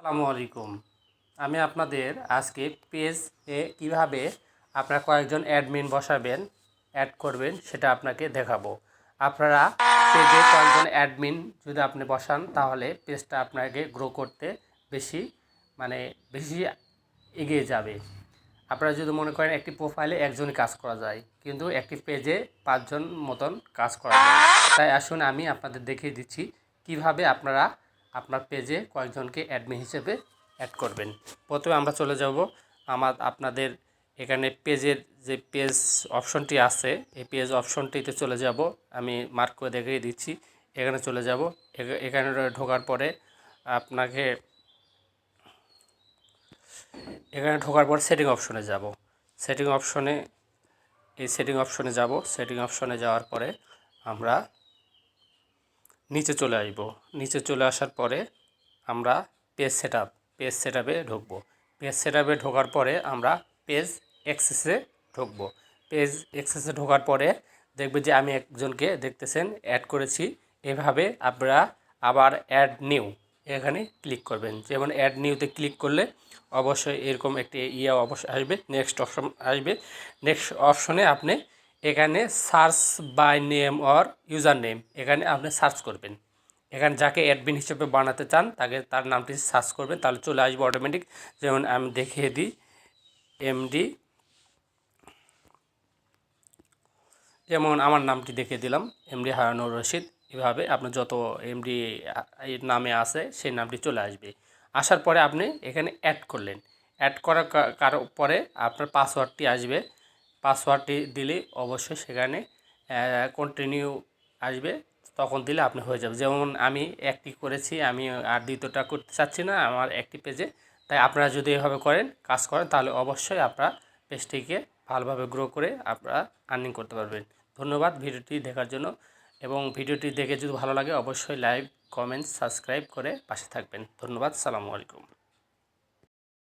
আসসালামু আলাইকুম। আমি আপনাদের আজকে পেজে কিভাবে আপনারা কয়েকজন অ্যাডমিন বসাবেন, অ্যাড করবেন সেটা আপনাকে দেখাবো। আপনারা পেজে কয়েকজন অ্যাডমিন যদি আপনি বসান তাহলে পেজটা আপনাকে গ্রো করতে বেশি বেশি এগিয়ে যাবে। আপনারা যদি মনে করেন একটি প্রোফাইলে একজনই কাজ করা যায়, কিন্তু একটি পেজে 5 জন মতন কাজ করা যায়। তাই আসুন আমি আপনাদের দেখিয়ে দিচ্ছি কিভাবে আপনারা আপনার পেজে কয়েকজনকে অ্যাডমিন হিসেবে অ্যাড করবেন। প্রথমে আমরা চলে যাব আপনাদের এখানে পেজের যে পেজ অপশনটি আছে, এই পেজ অপশনটিতে চলে যাব। আমি মার্ক করে দেখিয়ে দিচ্ছি। এখানে চলে যাব। এখানে ঢোকার পরে আপনাকে এখানে ঢোকার পর সেটিং অপশনে যাব। সেটিং অপশনে যাব। সেটিং অপশনে যাওয়ার পরে আমরা নিচে চলে আসব। নিচে চলে আসার পরে আমরা পেজ সেটআপে ঢুকবো। পেজ সেটআপে ঢোকার পরে আমরা পেজ অ্যাক্সেসে ঢুকবো। পেজ অ্যাক্সেসে ঢোকার পরে দেখবে যে আমি একজনকে দেখতেছেন অ্যাড করেছি। এভাবে আপনারা আবার অ্যাড নিউ এখানে ক্লিক করবেন। যেমন অ্যাড নিউতে ক্লিক করলে অবশ্যই এরকম একটি অবশ্যই আসবে, নেক্সট অপশন আসবে। নেক্সট অপশনে আপনি এখানে search by name or user name এখানে আপনি সার্চ করবেন। এখানে যাকে অ্যাডমিন হিসেবে বানাতে চান তার নামটি সার্চ করবেন, তাহলে চলে আসবে অটোমেটিক। যেমন আমি দেখিয়ে দিই, এমডি, যেমন আমার নামটি দেখিয়ে দিলাম এমডি হারানুর রশিদ। এভাবে আপনার যত এমডি নামে আছে সেই নামটি চলে আসবে। আসার পরে আপনি এখানে অ্যাড করলেন। অ্যাড করার পরে আপনার পাসওয়ার্ডটি আসবে। পাসওয়ার্ডটি দিলে অবশ্যই সেখানে কন্টিনিউ আসবে, তখন দিলে আপনি হয়ে যাবে। যেমন আমি একটি করেছি, আমি আর দ্বিতীয়টা করতে চাচ্ছি না আমার একটি পেজে। তাই আপনারা যদি এভাবে কাজ করেন তাহলে অবশ্যই আপনারা পেজটিকে ভালোভাবে গ্রো করে আপনারা আর্নিং করতে পারবেন। ধন্যবাদ ভিডিওটি দেখার জন্য, এবং ভিডিওটি দেখে যদি ভালো লাগে অবশ্যই লাইক, কমেন্ট, সাবস্ক্রাইব করে পাশে থাকবেন। ধন্যবাদ। সালামু আলাইকুম।